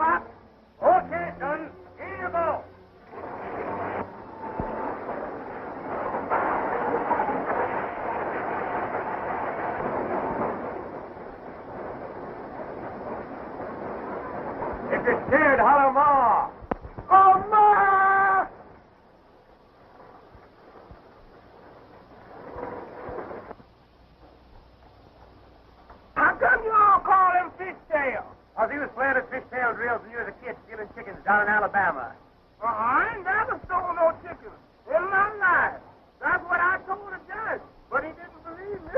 Pop? Okay, son. Here you go. If you're scared, holler Ma. Oh, Ma! How come you all call him Fishtail? Because he was playing at fishtail drills when you was a kid stealing chickens down in Alabama. I ain't never stole no chickens in my life. That's what I told the judge, but he didn't believe me.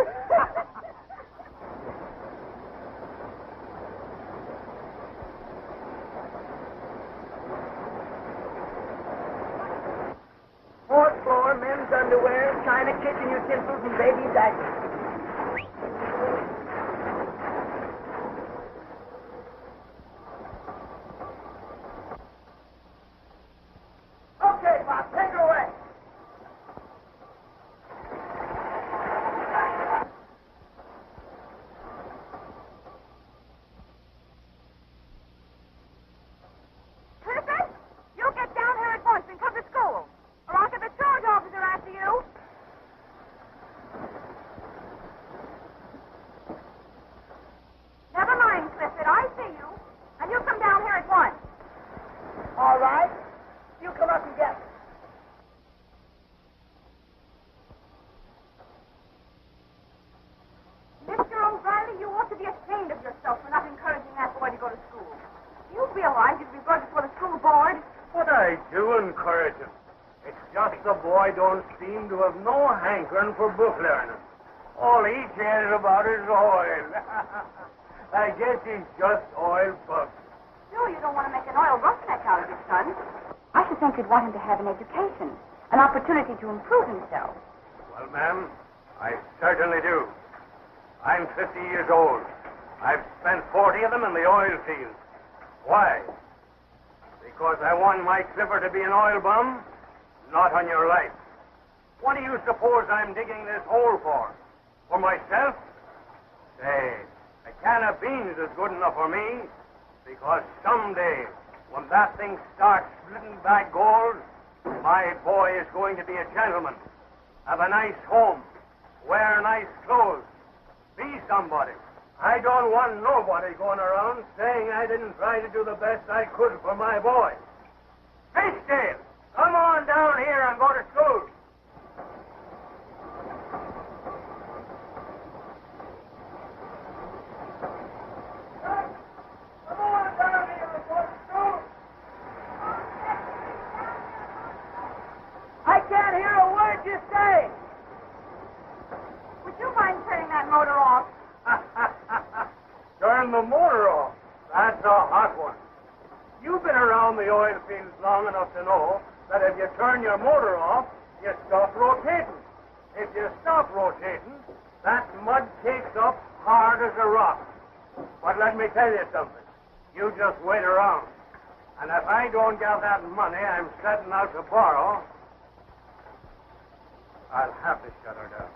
Fourth floor, men's underwear, china kitchen utensils, and baby diapers. Okay, Bob, take it away. Clifford, you get down here at once and come to school, or I'll get the charge officer after you. Never mind, Clifford, I see you, and you come down here at once. All right. You come up and get me. Mr. O'Reilly, you ought to be ashamed of yourself for not encouraging that boy to go to school. Do you realize you'd be brought before the school board? What I do encourage him. It's just the boy don't seem to have no hankering for book learning. All he cares about is oil. I guess he's just oil puffed. Sure, you don't want to make an oil roughneck out of your son. I should think you'd want him to have an education, an opportunity to improve himself. Well, ma'am, I certainly do. I'm 50 years old. I've spent 40 of them in the oil fields. Why? Because I want my Clifford to be an oil bum? Not on your life. What do you suppose I'm digging this hole for? For myself? Say, a can of beans is good enough for me, because someday, when that thing starts splitting back gold, my boy is going to be a gentleman, have a nice home, wear nice clothes, be somebody. I don't want nobody going around saying I didn't try to do the best I could for my boy. Fishtail, come on down here and go to school. Come on down here and go to school. I can't hear a word you say. Would you mind turning that motor off? Turn the motor off. That's a hot one. You've been around the oil fields long enough to know that if you turn your motor off, you stop rotating. If you stop rotating, that mud takes up hard as a rock. But let me tell you something. You just wait around. And if I don't get that money I'm setting out to borrow, I'll have to shut her down.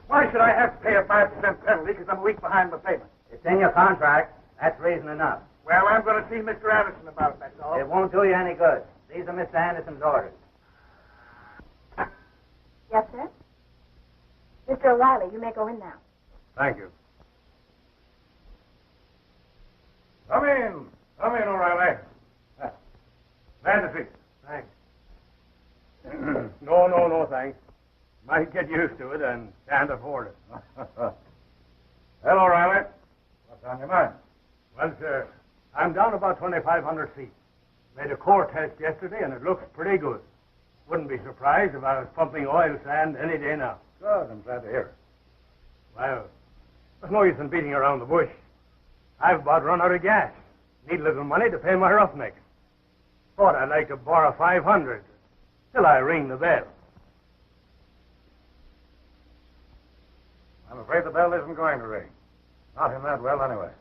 Why should I have to pay a 5% penalty because I'm a week behind the payment? It's in your contract. That's reason enough. Well, I'm going to see Mr. Anderson about it, that's all. It won't do you any good. These are Mr. Anderson's orders. Yes, sir? Mr. O'Reilly, you may go in now. Thank you. Come in. Come in, O'Reilly. Glad to see you. Thanks. No, thanks. Might get used to it and can't afford it. Well, O'Reilly, what's on your mind? Well, sir, I'm down about 2,500 feet. Made a core test yesterday, and it looks pretty good. Wouldn't be surprised if I was pumping oil sand any day now. Good, I'm glad to hear it. Well, there's no use in beating around the bush. I've about run out of gas. Need a little money to pay my roughnecks. Thought I'd like to borrow 500. till I ring the bell. I'm afraid the bell isn't going to ring. Not in that well, anyway.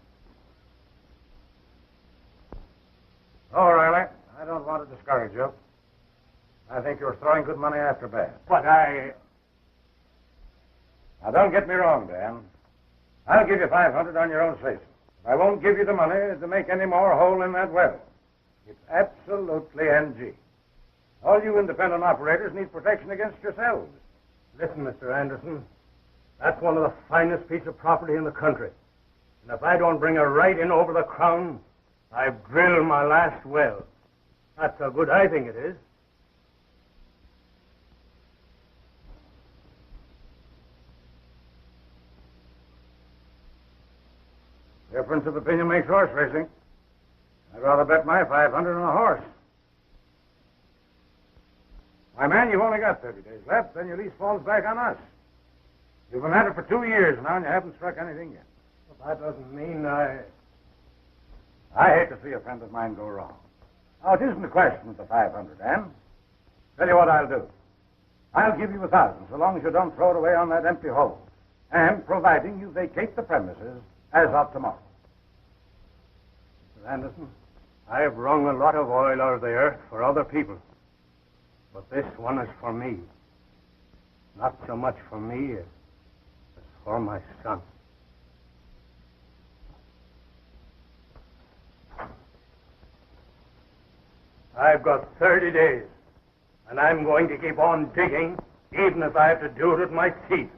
Oh, Riley, I don't want to discourage you. I think you're throwing good money after bad. But Now, don't get me wrong, Dan. I'll give you $500 on your own say-so. I won't give you the money to make any more hole in that well. It's absolutely NG. All you independent operators need protection against yourselves. Listen, Mr. Anderson, that's one of the finest pieces of property in the country. And if I don't bring a right in over the crown, I've drilled my last well. That's how good I think it is. Difference of opinion makes horse racing. I'd rather bet my $500 on a horse. My man, you've only got 30 days left, then your lease falls back on us. You've been at it for 2 years now, and you haven't struck anything yet. But that doesn't mean I hate to see a friend of mine go wrong. Now, it isn't a question of the 500, Dan. Tell you what I'll do. I'll give you 1,000, so long as you don't throw it away on that empty hole. And providing you vacate the premises as of tomorrow. Mr. Anderson, I've wrung a lot of oil out of the earth for other people. But this one is for me. Not so much for me as for my son. I've got 30 days, and I'm going to keep on digging, even if I have to do it with my teeth.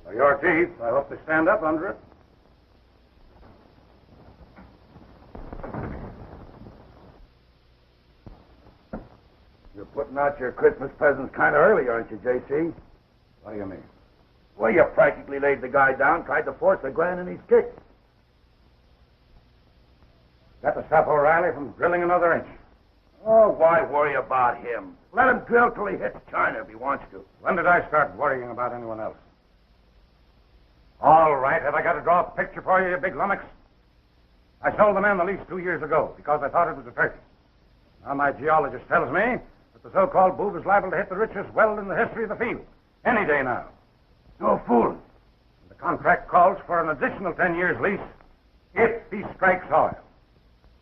For your teeth, I hope they stand up under it. You're putting out your Christmas presents kind of early, aren't you, J.C.? What do you mean? Well, you practically laid the guy down, tried to force a grand in his kick. Got to stop O'Reilly from drilling another inch. Oh, why worry about him? Let him drill till he hits China if he wants to. When did I start worrying about anyone else? All right, have I got to draw a picture for you, you big lummox? I sold the man the lease 2 years ago because I thought it was a turkey. Now my geologist tells me that the so-called boob is liable to hit the richest well in the history of the field. Any day now. No fooling. The contract calls for an additional 10 years lease if he strikes oil.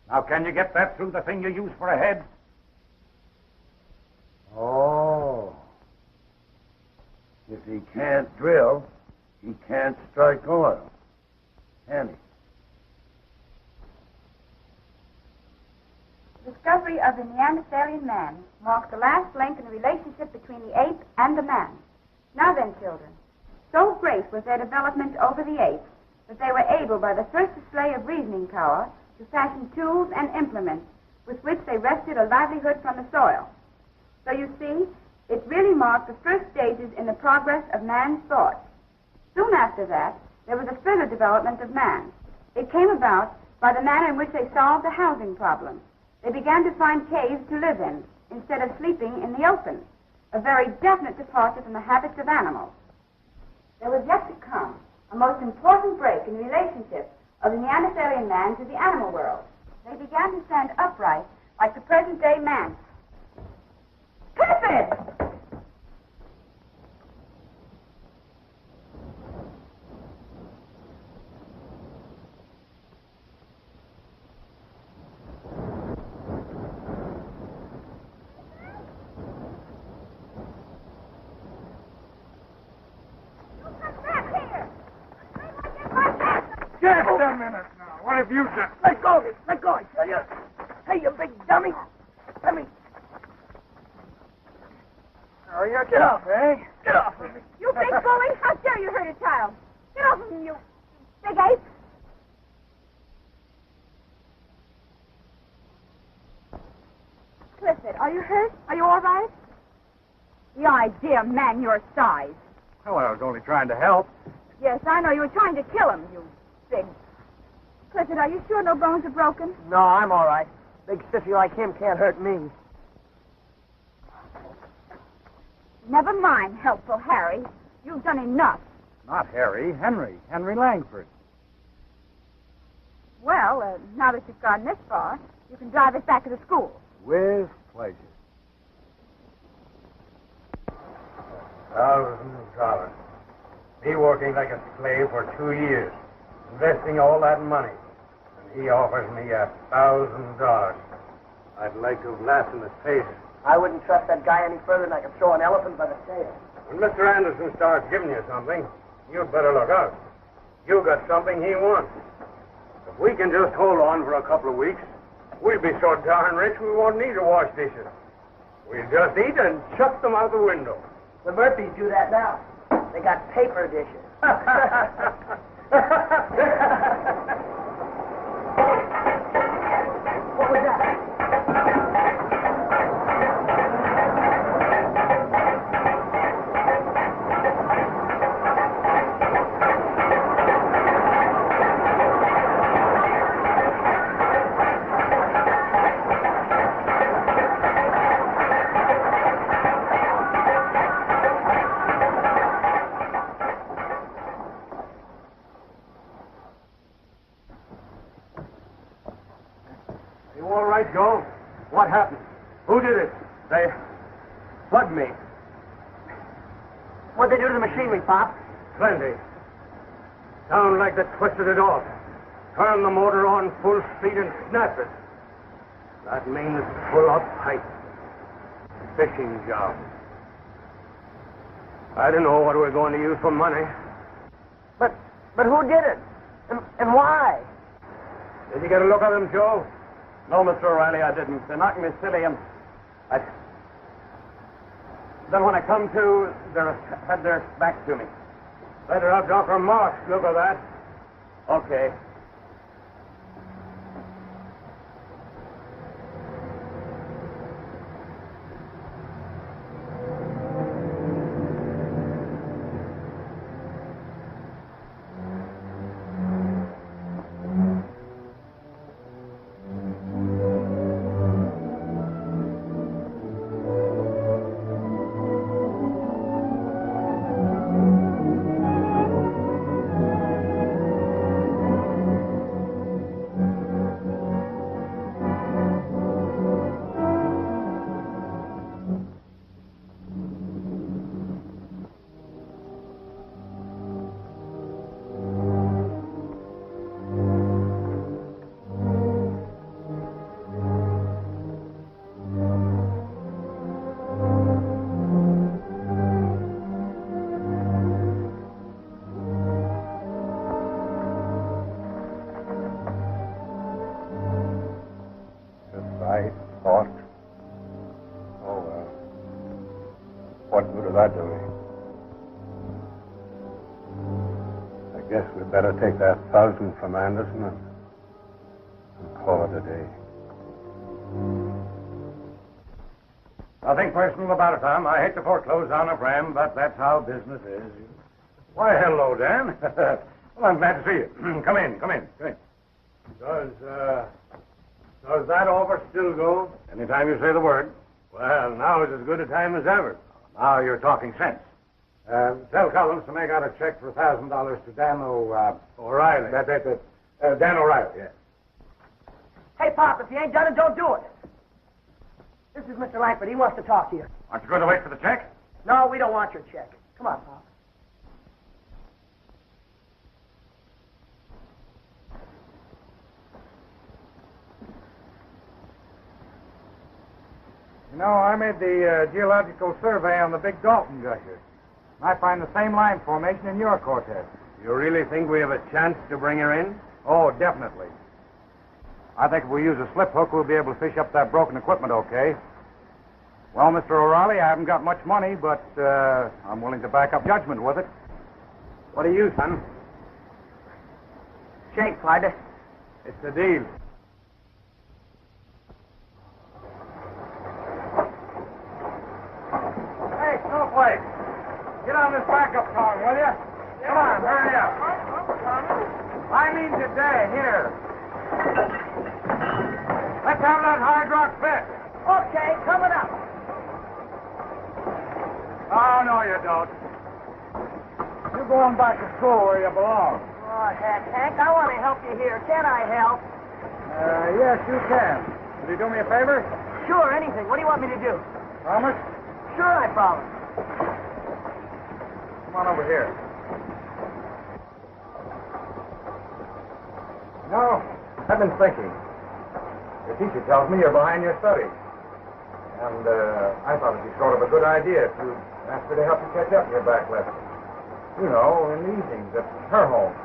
Now, can you get that through the thing you use for a head? Oh. If he can't drill, he can't strike oil. Can he? The discovery of the Neanderthalian man marked the last link in the relationship between the ape and the man. Now then, children, so great was their development over the ape that they were able, by the first display of reasoning power, to fashion tools and implements with which they wrested a livelihood from the soil. So you see, it really marked the first stages in the progress of man's thought. Soon after that, there was a further development of man. It came about by the manner in which they solved the housing problem. They began to find caves to live in instead of sleeping in the open, a very definite departure from the habits of animals. There was yet to come a most important break in the relationship of the Neanderthalian man to the animal world. They began to stand upright like the present-day man. Clifford! Just a minute now. What have you done? Let go of me. Let go, I tell you. Hey, you big dummy. Let me. Oh, you get off, eh? Get off of me. You big bully! How dare you hurt a child? Get off of him, you big ape! Clifford, are you hurt? Are you all right? The idea, man your size. Well, I was only trying to help. Yes, I know. You were trying to kill him, you big... Clifford, are you sure no bones are broken? No, I'm all right. Big sissy like him can't hurt me. Never mind, helpful Harry. You've done enough. Not Harry. Henry Langford. Well, now that you've gone this far, you can drive us back to the school. With pleasure. $1,000. Me working like a slave for 2 years, investing all that money. And he offers me $1,000. I'd like to have laughed in his face. I wouldn't trust that guy any further than I could throw an elephant by the tail. When Mr. Anderson starts giving you something, you'd better look out. You got something he wants. If we can just hold on for a couple of weeks, we'll be so darn rich we won't need to wash dishes. We'll just eat and chuck them out the window. The Murphys do that now. They got paper dishes. What was that? Joe, what happened? Who did it? They plugged me. What'd they do to the machinery, Pop? Plenty. Sound like they twisted it off. Turn the motor on full speed and snap it. That means pull up tight. Fishing job. I don't know what we're going to use for money. But who did it? And why? Did you get a look at them, Joe? No, Mr. O'Reilly, I didn't. They knocked me silly and then when I come to, they had their back to me. Better have Dr. Marsh look at that. Okay. I thought. Oh, well. What good is that doing? I guess we'd better take that 1,000 from Anderson and call it a day. Nothing personal about it, Tom. I hate to foreclose on a friend, but that's how business is. Why, hello, Dan. Well, I'm glad to see you. Come in. Does that offer still go? Anytime you say the word. Well, now is as good a time as ever. Now you're talking sense. Tell Collins to make out a check for $1,000 to Dan O'Reilly. Dan O'Reilly, yeah. Hey, Pop, if you ain't done it, don't do it. This is Mr. Langford. He wants to talk to you. Aren't you going to wait for the check? No, we don't want your check. Come on, Pop. You know, I made the geological survey on the Big Dalton gusher. I find the same line formation in your Cortez. You really think we have a chance to bring her in? Oh, definitely. I think if we use a slip hook, we'll be able to fish up that broken equipment okay. Well, Mr. O'Reilly, I haven't got much money, but I'm willing to back up judgment with it. What are you, son? Shake, partner. It's the deal. Hey, Snowflake, get on this backup tongue, will you? Come on, hurry up. I mean today, here. Let's have that hard rock fit. Okay, coming up. Oh, no, you don't. You're going back to school where you belong. Oh, heck, Hank, I want to help you here. Can I help? Yes, you can. Will you do me a favor? Sure, anything. What do you want me to do? Promise? Sure, I promise. Come on over here. No, I've been thinking. Your teacher tells me you're behind your studies. And I thought it'd be sort of a good idea to ask her to help you catch up in your back lessons. You know, in the evenings at her home.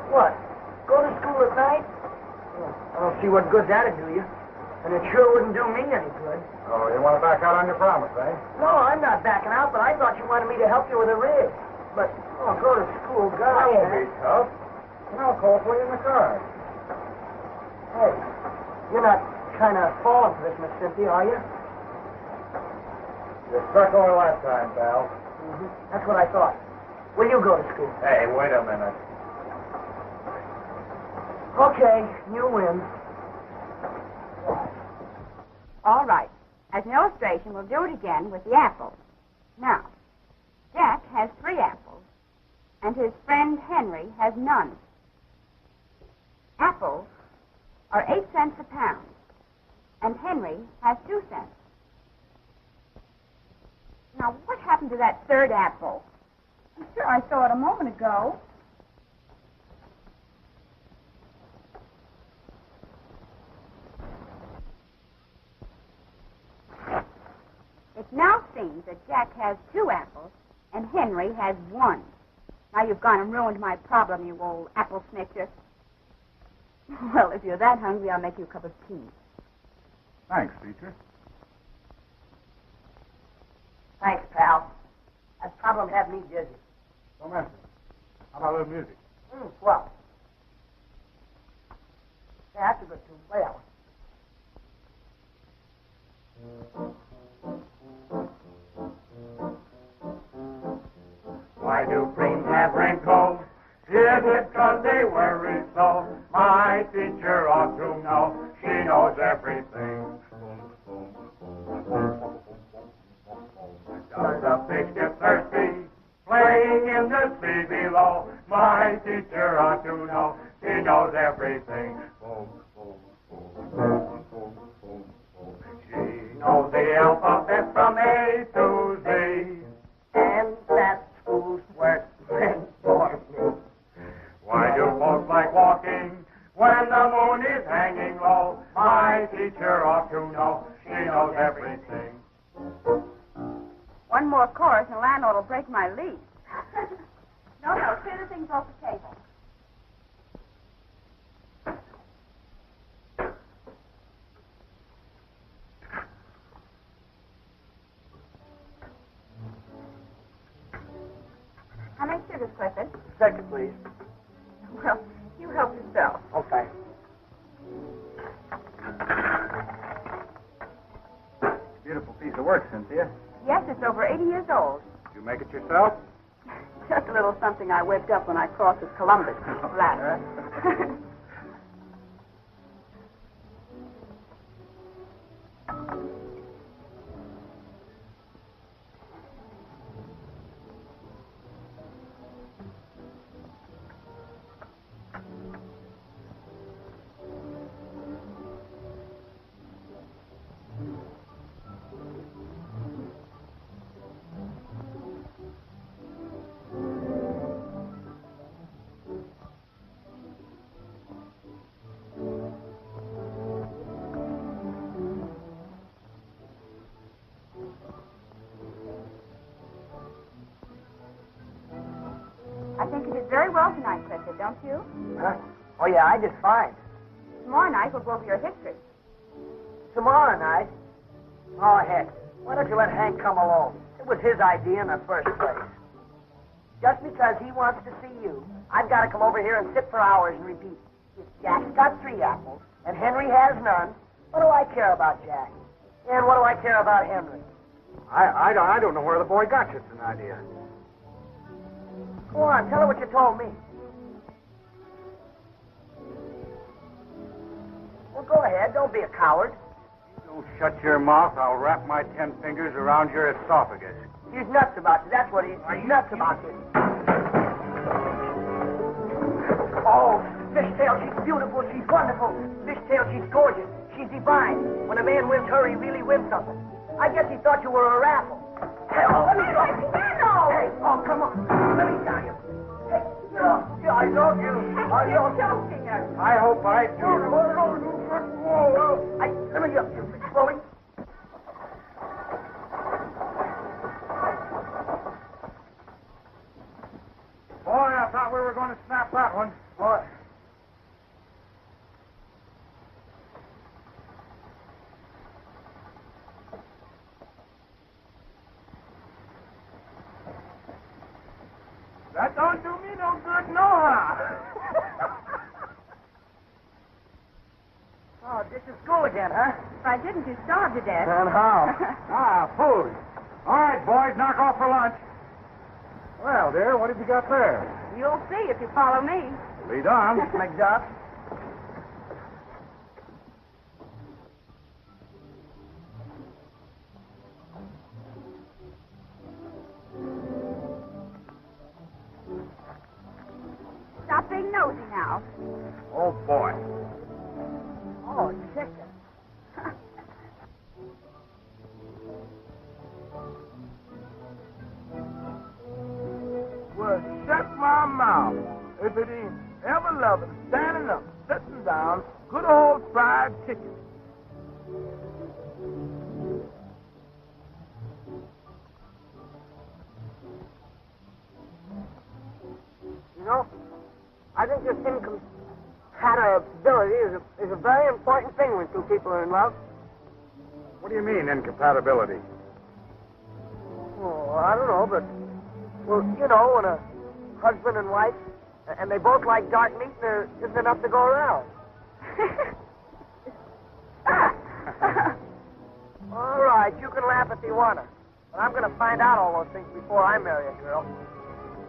What? Go to school at night? Well, I don't see what good that'd do you. And it sure wouldn't do me any good. Oh, you want to back out on your promise, eh? No, I'm not backing out, but I thought you wanted me to help you with a rig. But, oh, go to school, God. That won't be tough. And I'll call for you in the car. Hey, you're not kind of falling for this, Miss Cynthia, are you? You struck over last time, pal. Mm-hmm. That's what I thought. Will you go to school? Hey, wait a minute. Okay, you win. All right. As an illustration, we'll do it again with the apples. Now, Jack has 3 apples, and his friend Henry has none. Apples are 8 cents a pound, and Henry has 2 cents. Now, what happened to that 3rd apple? I'm sure I saw it a moment ago. It now seems that Jack has 2 apples and Henry has 1. Now you've gone and ruined my problem, you old apple snitcher. Well, if you're that hungry, I'll make you a cup of tea. Thanks, teacher. Thanks, pal. That problem had me dizzy. Don't mention it. How about a little music? Well. Yeah, that's a good tune. Play that one. Why do creams have wrinkles? Is it 'cause they worry so? My teacher ought to know. She knows everything. Does a fish get thirsty? Playing in the sea below. My teacher ought to know. She knows everything. She knows the alphabet from A to Z. And that school's work meant for me. Why do folks like walking when the moon is hanging low? My teacher ought to know. She knows everything. One more chorus and the landlord will break my lease. No, clear the things off the table. How many sugars, Clifford? Second, please. Well, you help yourself. Okay. Beautiful piece of work, Cynthia. Yes, it's over 80 years old. Did you make it yourself? Just a little something I whipped up when I crossed with Columbus. Flat. I think you did very well tonight, Clifford, don't you? Huh? Oh, yeah, I did fine. Tomorrow night we'll go over your history. Tomorrow night? Oh, heck. Why don't you let Hank come along? It was his idea in the first place. Just because he wants to see you, I've got to come over here and sit for hours and repeat. If Jack's got 3 apples and Henry has none, what do I care about Jack? And what do I care about Henry? I don't know where the boy got such an idea. Go on, tell her what you told me. Well, go ahead. Don't be a coward. Don't shut your mouth. I'll wrap my 10 fingers around your esophagus. He's nuts about you. That's what he's nuts about you. Oh, Fishtail, she's beautiful. She's wonderful. Fishtail, she's gorgeous. She's divine. When a man wins her, he really wins something. I guess he thought you were a raffle. Hey, oh, let me go. Hey, oh, come on. joking. You're joking us. I hope I do. Let me get you, Bully. Boy, I thought we were going to snap that one. Boy. That don't do me no good, no how. Oh, ditch is school again, huh? If I didn't, you'd starve to death. And how? Food. All right, boys, knock off for lunch. Well, dear, what have you got there? You'll see if you follow me. Lead on. McDuff. Stop being nosy now. Oh, boy. Oh, chicken. Well, shut my mouth. If it ain't ever loving, standing up, sitting down, good old fried chicken. You know, I think this incompatibility is a very important thing when two people are in love. What do you mean, incompatibility? Oh, I don't know, but, well, you know, when a husband and wife, and they both like dark meat, there isn't enough to go around. All right, you can laugh if you want to, but I'm going to find out all those things before I marry a girl.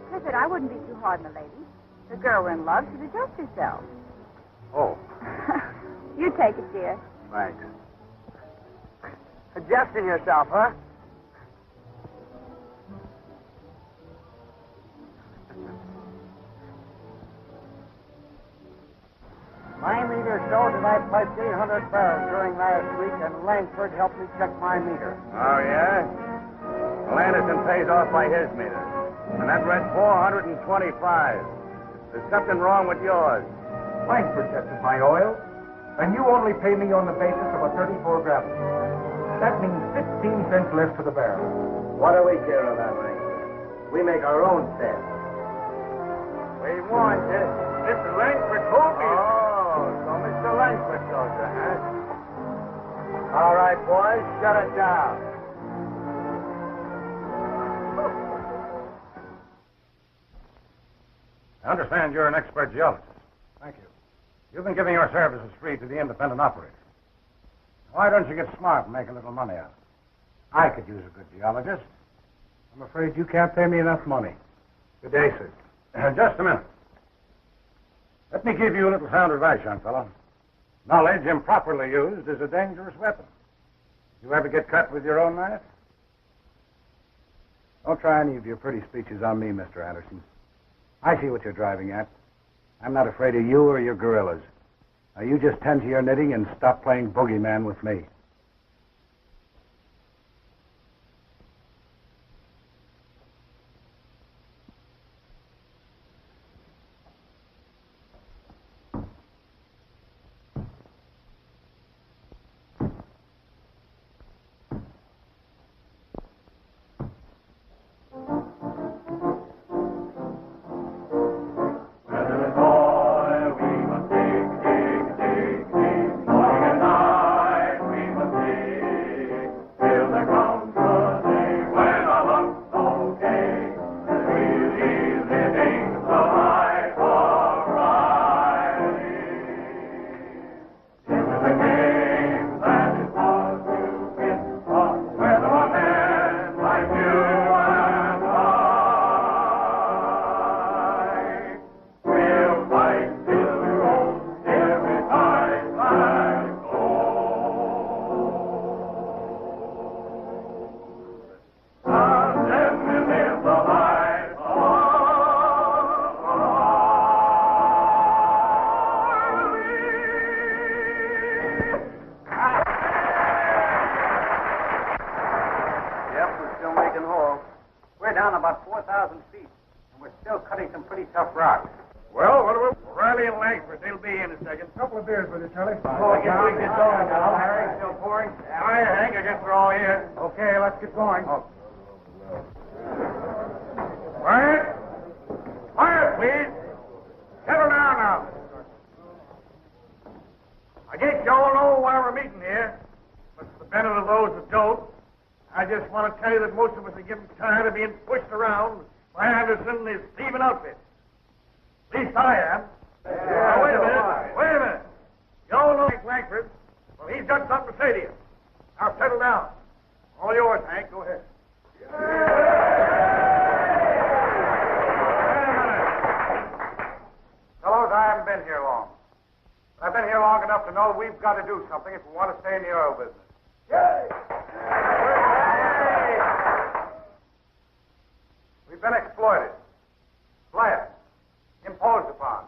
Clifford, I wouldn't be too hard on the lady. The girl we're in love should adjust herself. Oh, You take it, dear. thanks. Adjusting yourself, huh? My meter showed that I piped 800 barrels during last week, and Langford helped me check my meter. Oh, yeah? Well, Anderson pays off by his meter. And that read 425. There's something wrong with yours. Langford tested my oil, and you only pay me on the basis of a 34 gravity. That means 15 cents less to the barrel. What do we care about Langford? We make our own sales. We warned you. Mr. Langford told me. Oh, so Mr. Langford told you, huh? All right, boys, shut it down. I understand you're an expert geologist. Thank you. You've been giving your services free to the independent operators. Why don't you get smart and make a little money out of it? I could use a good geologist. I'm afraid you can't pay me enough money. Good day, sir. Just a minute. Let me give you a little sound advice, young fellow. Knowledge improperly used is a dangerous weapon. You ever get cut with your own knife? Don't try any of your pretty speeches on me, Mr. Anderson. I see what you're driving at. I'm not afraid of you or your gorillas. Now, you just tend to your knitting and stop playing boogeyman with me. We're down about 4,000 feet, and we're still cutting some pretty tough rock. Well, what do we... Riley and Langford, they'll be in a second. A couple of beers with you, Charlie. Oh, I guess we can get going now. Harry, still pouring? All right, Hank, I guess we're all here. Okay, let's get going. Quiet. Quiet, please. Settle down now. I guess you all know why we're meeting here. But for the benefit of those that don't, I just want to tell you that most of us are getting tired of being pushed around by Anderson and his thieving outfit. At least I am. Now, wait a minute. You all know Hank Langford. Well, he's got something to say to you. Now, settle down. All yours, Hank. Go ahead. Wait a minute. Fellows, I haven't been here long. But I've been here long enough to know that we've got to do something if we want to stay in the oil business. We've been exploited, fled, imposed upon.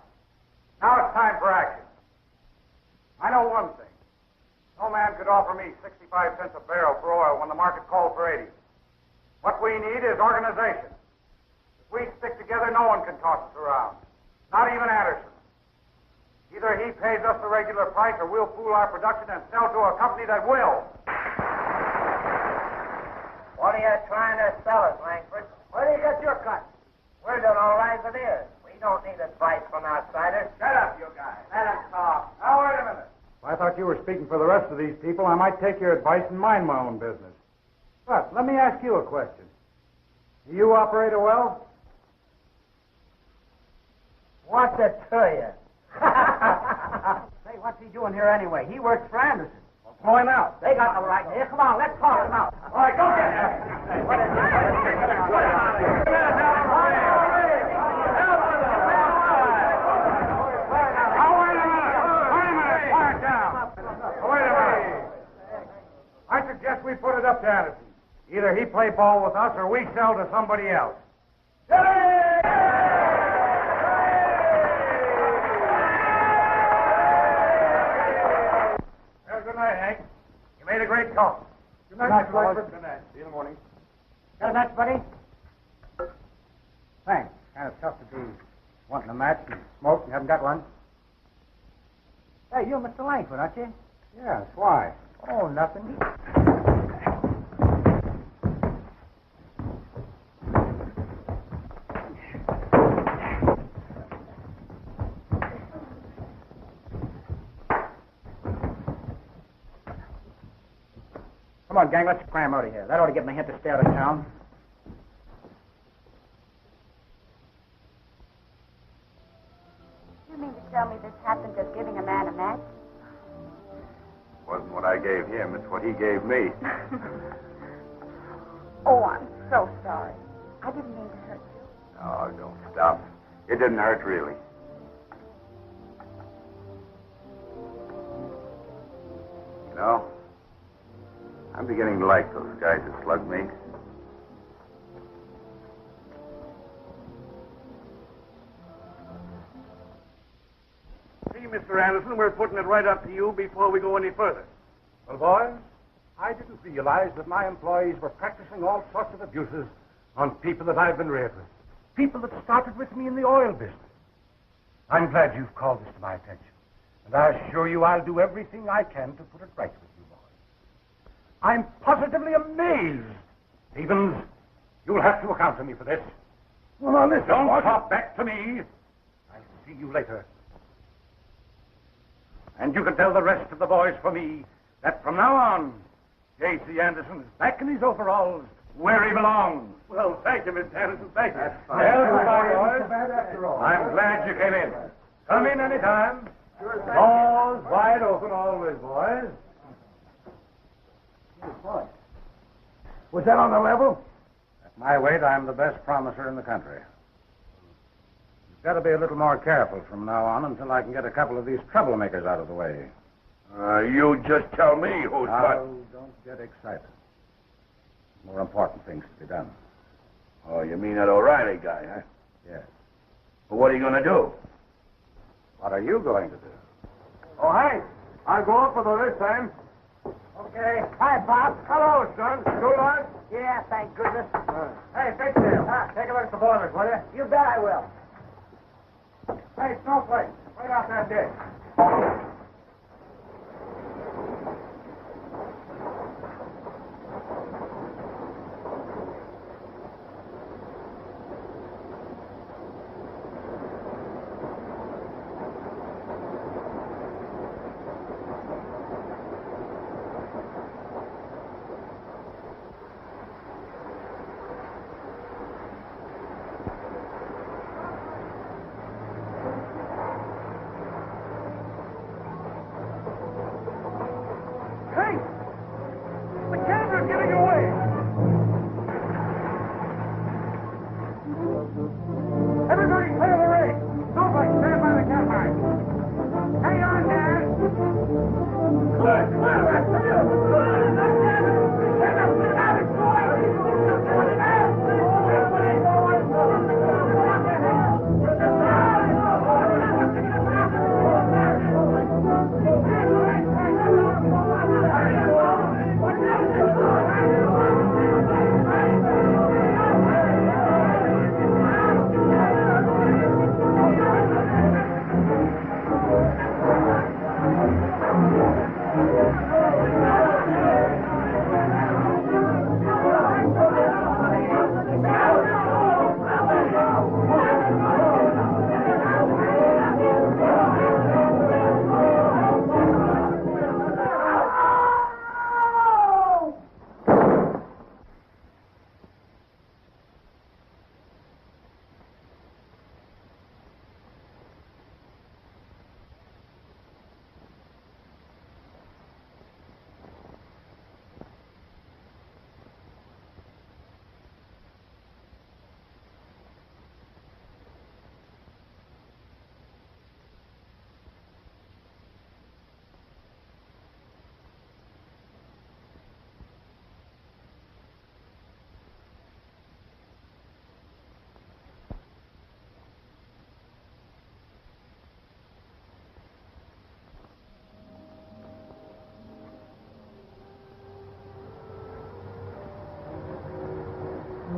Now it's time for action. I know one thing. No man could offer me 65 cents a barrel for oil when the market called for 80. What we need is organization. If we stick together, no one can toss us around. Not even Anderson. Either he pays us the regular price or we'll pool our production and sell to a company that will. What are you trying to sell us, Langford? Where do you get your cut? We're doing all right with this. We don't need advice from outsiders. Shut up, you guys. Let us talk. Now, wait a minute. If I thought you were speaking for the rest of these people, I might take your advice and mind my own business. But let me ask you a question. Do you operate a well? What's it to you? Say, what's he doing here anyway? He works for Anderson. Well, throw him out. They got the right here. Come on, let's talk him out. All right, go get him. What is I suggest we put it up to Anderson. Either he play ball with us or we sell to somebody else. Well, good night, Hank. You made a great talk. Good night, Mr. Langford. Good night. See you in the morning. Got a match, buddy? Thanks. Kind of tough to be wanting a match and smoke and haven't got one. Hey, you're Mr. Langford, aren't you? Yes, why? Oh, nothing. Come on, gang, let's cram out of here. That ought to get me hint to stay out of town. You mean to tell me this happened just giving a man a match? Wasn't what I gave him, it's what he gave me. Oh, I'm so sorry. I didn't mean to hurt you. Oh, don't stop. It didn't hurt, really. You know, I'm beginning to like those guys that slug me. See, Mr. Anderson, we're putting it right up to you before we go any further. Well, boys, I didn't realize that my employees were practicing all sorts of abuses on people that I've been reared with. People that started with me in the oil business. I'm glad you've called this to my attention. And I assure you I'll do everything I can to put it right with you, boys. I'm positively amazed. Stevens, you'll have to account to me for this. Well, now listen. Don't talk back to me. I'll see you later. And you can tell the rest of the boys for me that from now on, J.C. Anderson is back in his overalls where he belongs. Well, thank you, Mr. Anderson. Thank you. Well, goodbye, boys. I'm glad you came in. Come in any time. Doors wide open always, boys. Was that on the level? At my weight, I'm the best promiser in the country. You've got to be a little more careful from now on until I can get a couple of these troublemakers out of the way. You just tell me who's Now, don't get excited. More important things to be done. Oh, you mean that O'Reilly guy, huh? Yes. Well, what are you going to do? What are you going to do? Oh, Hank, I'll go up with her this time. Okay. Hi, Bob. Hello, son. Good luck. Yeah, thank goodness. Hey, Big Tail, take a look at the boilers, will you? You bet I will. Hey, Snowflake, right out that dish.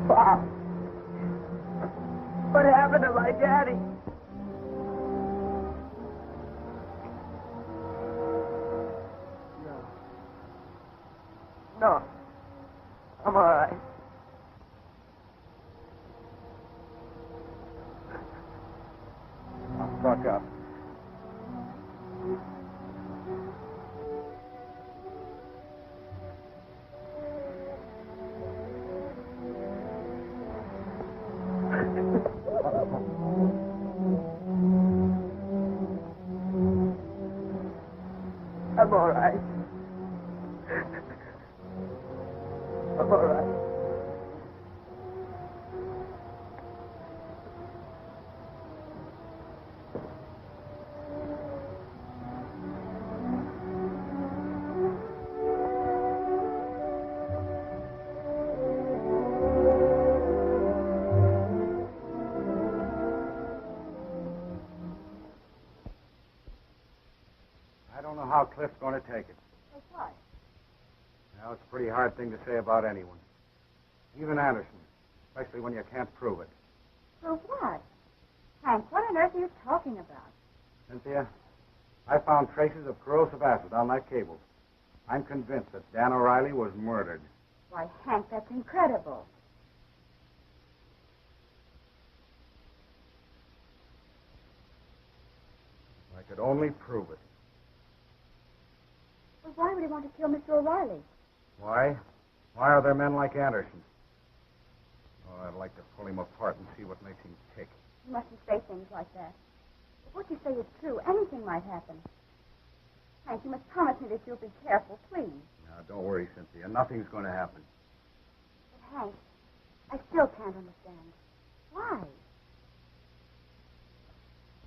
Bob, what happened to my daddy? No, I'm all right. I'm stuck up. I'm all right. I'm all right. I don't know how Cliff's going to take it. Why? Well, it's a pretty hard thing to say about anyone. Even Anderson, especially when you can't prove it. For what? Hank, what on earth are you talking about? Cynthia, I found traces of corrosive acid on that cable. I'm convinced that Dan O'Reilly was murdered. Why, Hank, that's incredible. I could only prove it. Well, why would he want to kill Mr. O'Reilly? Why? Why are there men like Anderson? Oh, I'd like to pull him apart and see what makes him tick. You mustn't say things like that. If what you say is true, anything might happen. Hank, you must promise me that you'll be careful, please. Now, don't worry, Cynthia. Nothing's going to happen. But, Hank, I still can't understand. Why?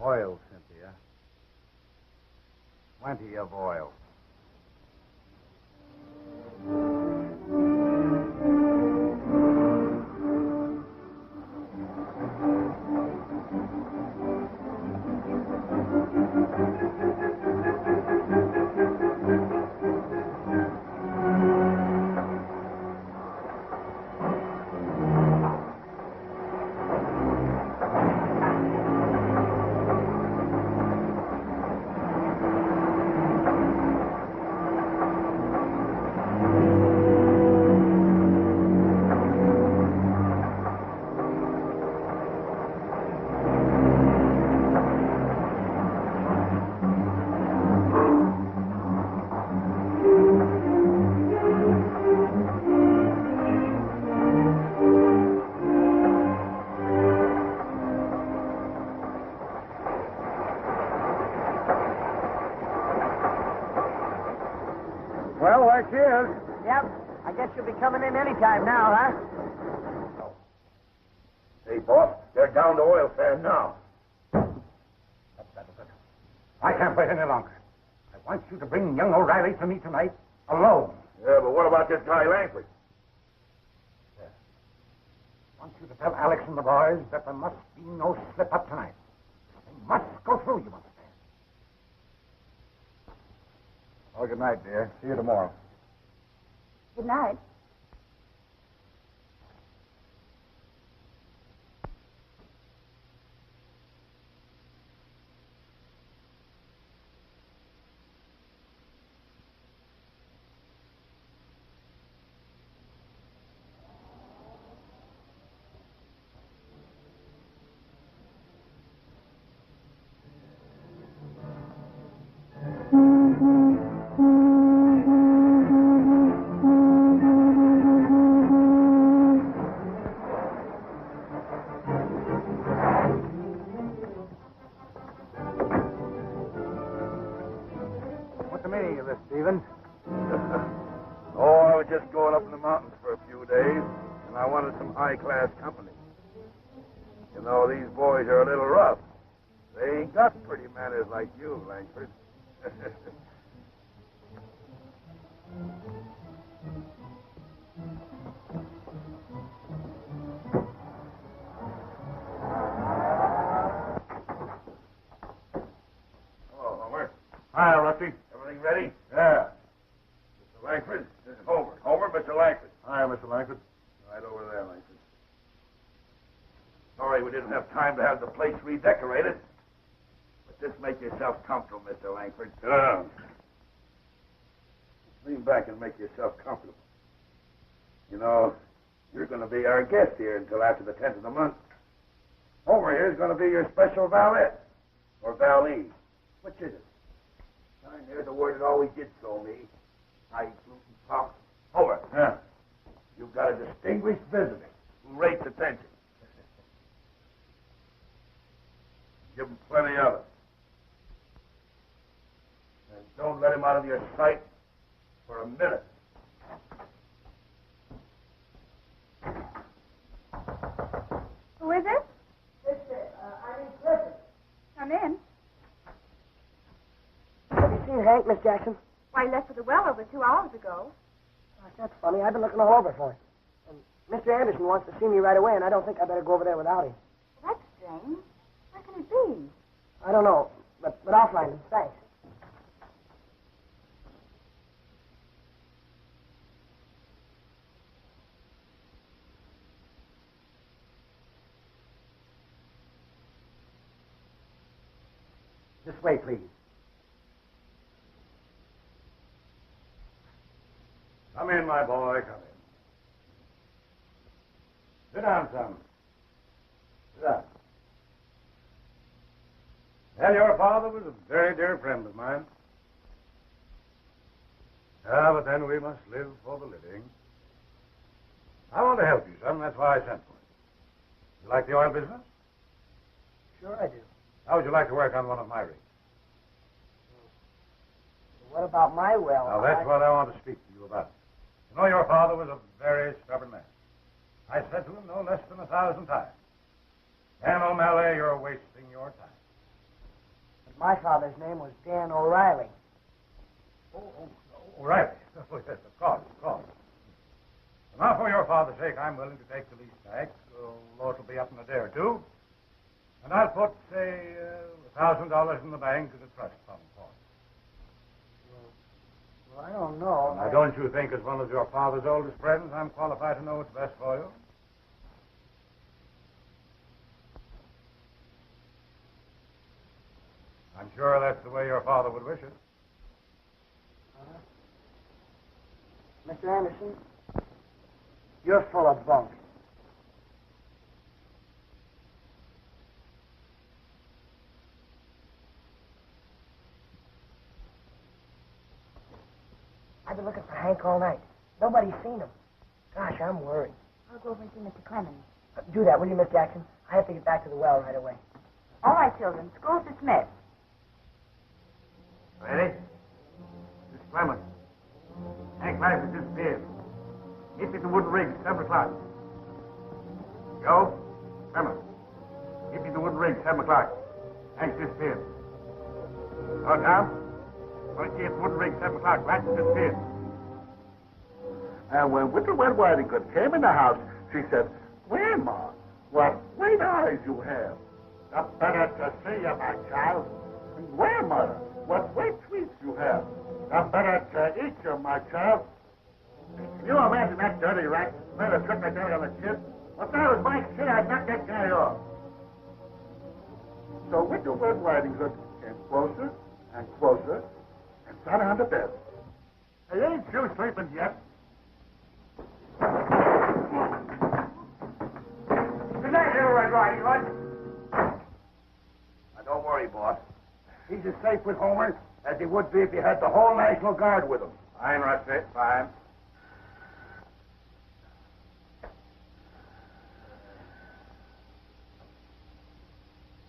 Oil, Cynthia. Plenty of oil. should be coming in any time now, huh? Hey, boss, they're down to oil sand now. I can't wait any longer. I want you to bring young O'Reilly to me tonight, alone. Yeah, but what about this guy Langford? I want you to tell Alex and the boys that there must be no slip-up tonight. They must go through, you understand? Oh, good night, dear. See you tomorrow. Good night. What's the meaning of this, Stevens? Oh, I was just going up in the mountains for a few days, and I wanted some high-class company. You know, these boys are a little rough. They ain't got pretty manners like you, Langford. Hello, Homer. Hi, Rusty. Everything ready? Yeah. Mr. Langford, this is Homer. Homer, Mr. Langford. Hi, Mr. Langford. Right over there, Langford. Sorry we didn't have time to have the place redecorated. But just make yourself comfortable, Mr. Langford. Sit down. Lean back and make yourself comfortable. You know, you're going to be our guest here until after the 10th of the month. Homer here is going to be your special valet. Or valet. Which is it? There's a word that always did throw me. High gluten talk. Homer. Yeah. You've got a distinguished visitor who rates attention. Give him plenty of it. And don't let him out of your sight for a minute. Who is it? It's Irene Clifford. Come in. Have you seen Hank, Miss Jackson? Why, he left for the well over 2 hours ago. Gosh, that's funny. I've been looking all over for him. And Mr. Anderson wants to see me right away, and I don't think I better go over there without him. That's strange. Where can it be? I don't know, but I'll find him. Thanks. This way, please. Come in, my boy, come in. Sit down, son. Sit down. Well, your father was a very dear friend of mine. Ah, but then we must live for the living. I want to help you, son. That's why I sent for you. You like the oil business? Sure I do. How would you like to work on one of my rigs? What about my well? Now, that's what I want to speak to you about. You know, your father was a very stubborn man. I said to him no less than 1,000 times, Dan O'Malley, you're wasting your time. But my father's name was Dan O'Reilly. O'Reilly. Oh, yes, of course. Now, for your father's sake, I'm willing to take the lease back, although it'll be up in a day or two. And I'll put, say, $1,000 in the bank as a trust fund for it. Well, I don't know. Now, don't you think, as one of your father's oldest friends, I'm qualified to know what's best for you? I'm sure that's the way your father would wish it. Mr. Anderson, you're full of bunk. I've been looking for Hank all night. Nobody's seen him. Gosh, I'm worried. I'll go over and see Mr. Clemens. Do that, will you, Miss Jackson? I have to get back to the well right away. All right, children. School's dismissed. Ready? Miss Clemens. Hank Langford disappeared. Meet me at the Wooden Rig, 7 o'clock. Joe? Remember. Meet me at the Wooden Rig, 7 o'clock. Hank's disappeared. Oh, Tom? Want to see you at the Wooden Rig, 7 o'clock. Hank's disappeared. And when Widow Red Riding Hood came in the house, she said, Grandma, what great eyes you have. The better to see you, my child. And Grandmother, what great sweets you have. The better to eat you, my child. Can you imagine that dirty rat playing a trick like that on a kid? If that was my kid, I'd knock that guy off. So Widow Red Riding Hood came closer and closer and sat on the bed. Hey, ain't you sleeping yet? Good night, Little Red Riding Hood. Now, don't worry, boss. He's as safe with Homer as he would be if he had the whole National Guard with him. Fine, Rusty, fine.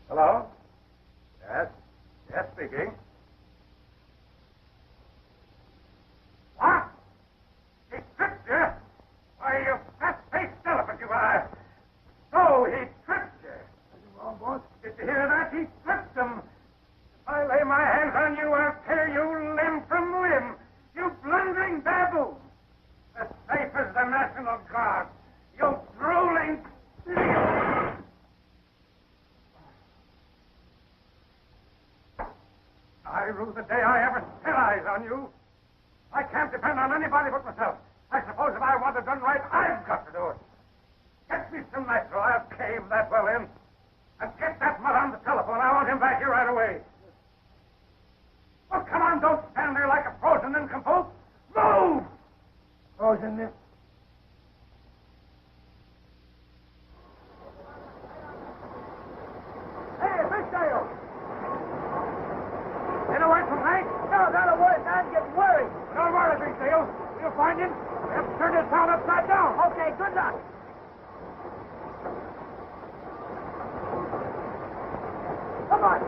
Hello? Yes? Yes, speaking. What? He tricked you? Why, you fat-faced elephant, you are. So he tricked you. Are you wrong, boss? Did you hear that? He tricked them. If I lay my hands on you, I'll tear you limb from limb. You blundering babble. As safe as the National Guard. You drooling... I rue the day I ever set eyes on you. I can't depend on anybody but myself. I suppose if I want it done right, I've got to do it. Get me some nitro. I'll cave that well in. And get that mutt on the telephone. I want him back here right away. Well, come on. Don't stand there like a frozen nincompoop. Move! Frozen this. Hey, Fitzgerald! Get away from Hank. No, not a word. I'm getting worried. Don't worry, Big Dale. We'll find him. We have to turn this town upside down. Okay, good luck. Come on.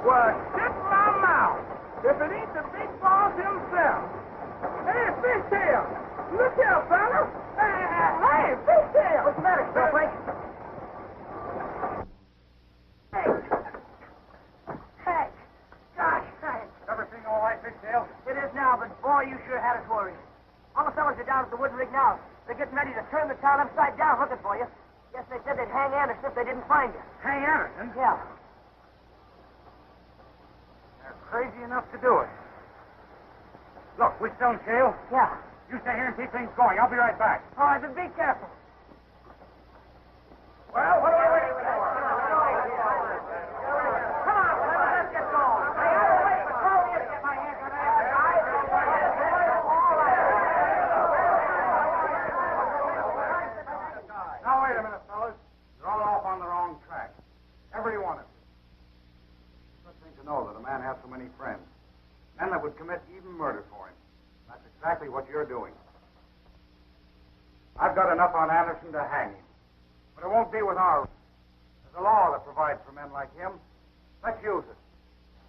Well, shut my mouth. If it ain't the big boss himself. Hey, Fishtail. Look here, fella. Hey, Fishtail. What's the matter, Snowflake? Hey. Hey. Gosh, Hank. Everything all right, Big Dale? It is now, but boy, you sure had us worried. All the fellas are down at the Wooden Rig now. They're getting ready to turn the town upside down looking for you. Guess they said they'd hang Anderson if they didn't find you. Hang Anderson? Yeah. They're crazy enough to do it. Look, we still in jail. Yeah. You stay here and keep things going. I'll be right back. All right, but be careful. Well, what are we waiting for? Come on, let's get going. Hey, I don't wait for Tony to get my hands on that guy. Now, wait a minute, fellas. You're all off on the wrong track. Every one of you. Good thing to know that a man has so many friends. Men that would commit even murder for him. That's exactly what you're doing. I've got enough on Anderson to hang him. But it won't be with our... There's a law that provides for men like him. Let's use it.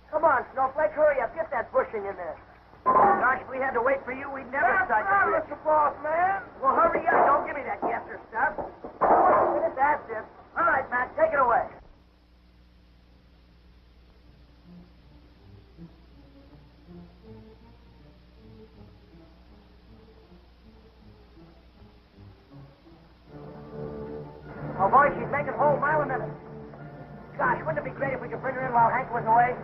Come on, Snowflake, hurry up. Get that bushing in there. Gosh, if we had to wait for you, we'd never start the bridge. Mr. Boss, man. Well, hurry up. Don't give me that guesser stuff. That's it. All right, Matt, take it away. Oh, boy, she's making a whole mile a minute. Gosh, wouldn't it be great if we could bring her in while Hank was away?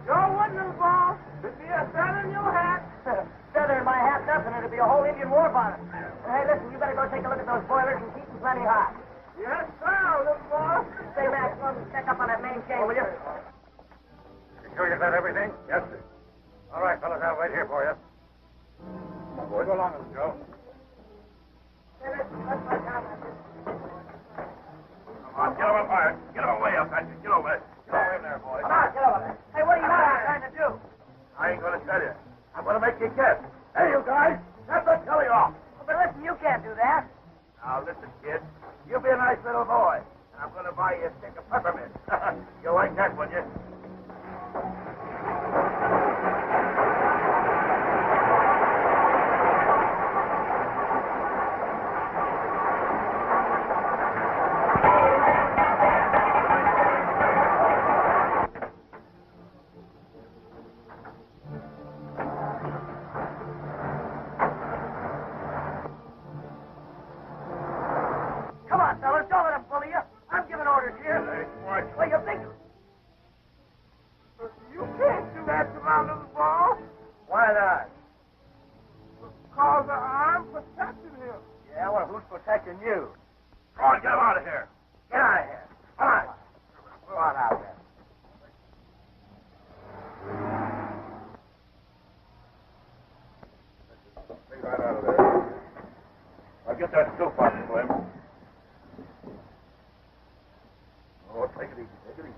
Sure wouldn't, boss. It'd be a feather in your hat. Feather in my hat, nothing. It'd be a whole Indian war bonnet. Hey, listen, you better go take a look at those boilers and keep them plenty hot. Yes, sir, little boss. Say, Max, check up on that main chain, will you? You sure you got everything? Yes, sir. All right, fellas, I'll wait here for you. Come on, boy. Go along with us, Joe. Hey, listen, that's my comment. Come on, get over fire. Get over way up, Patrick. Get over. Get over in there, boy. Come on, get over there. Hey, what are you trying to do? I ain't going to tell you. I'm going to make you guess. Hey, you guys, shut the telly off. Well, but listen, you can't do that. Now, listen, kid. You be a nice little boy, and I'm going to buy you a stick of peppermint. You like that, will you? not? Because I'm protecting him. Yeah, well, who's protecting you? Come on, get him out of here. Get out of here. Come on. Go on out there. Take right out of there. I'll get that soup out, Slim. Oh, take it easy, take it easy.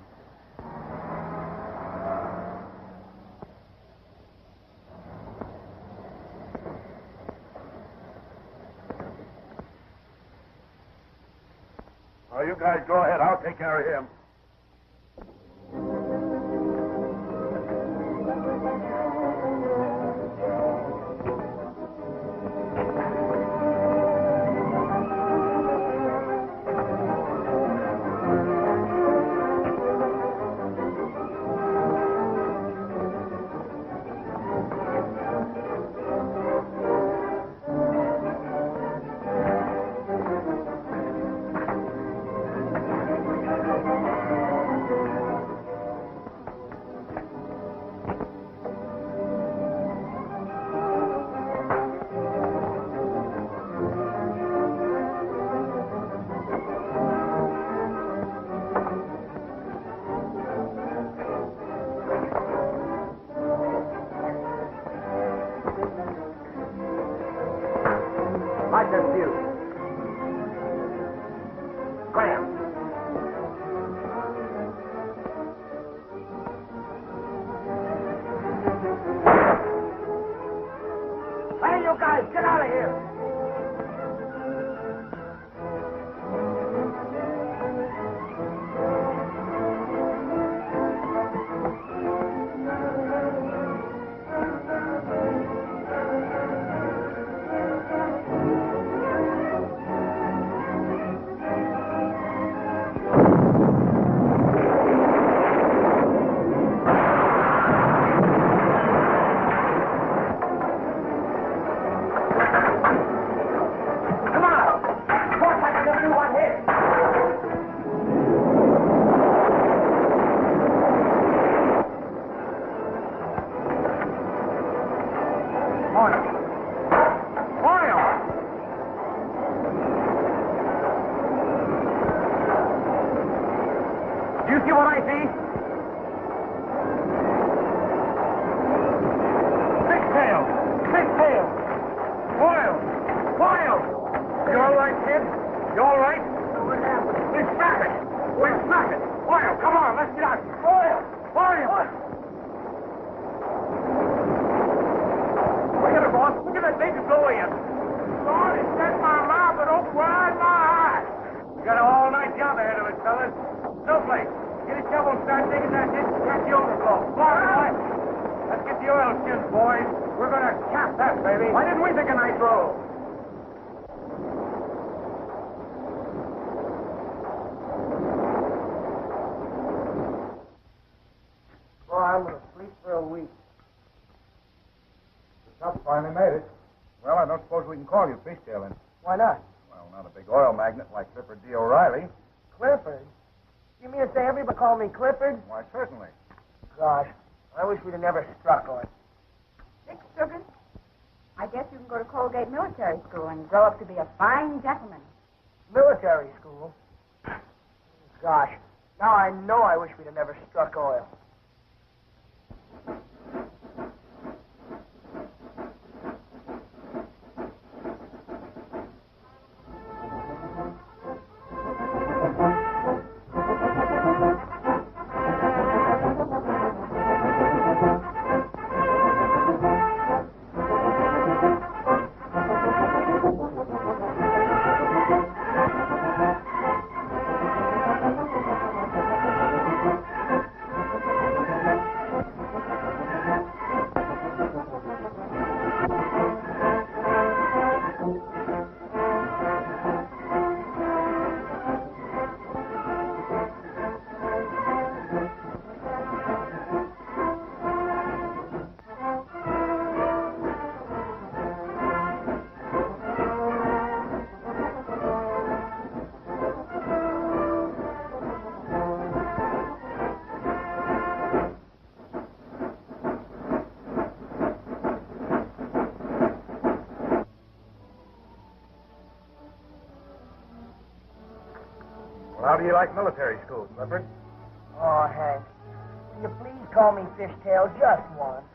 Now, you guys go ahead. I'll take care of him. Like this view. Graham. Hey, you guys, get out of here. Do you see what I see? Six-tail! Six-tail! Wild! Wild! You all right, kid? You all right? What happened? We smack it! We smack it! Wild, come on, let's get out. Wild! Wild! Look at it, boss. Look at that baby blow in. Lord, it set my mouth and opened wide my eyes. We got an all-night job ahead of us, fellas. Snowflake, get a shovel and start digging that ditch and catch the overflow. Come on, boy. Let's get the oil skins, boys. We're going to cap that, baby. Why didn't we think of nitro? Boy, I'm going to sleep for a week. The tub finally made it. Well, I don't suppose we can call you fishtailing. Why not? Well, not a big oil magnate like Clifford D. O'Reilly. Clifford? You mean to say everybody called me Clifford? Why, certainly. Gosh, I wish we'd have never struck on it. Dick Sugar, I guess you can go to Colgate Military School and grow up to be a fine gentleman. Military school? Gosh, now I know I wish we'd have never struck oil. How do you like military school, Clifford? Oh, Hank, will you please call me Fishtail just once?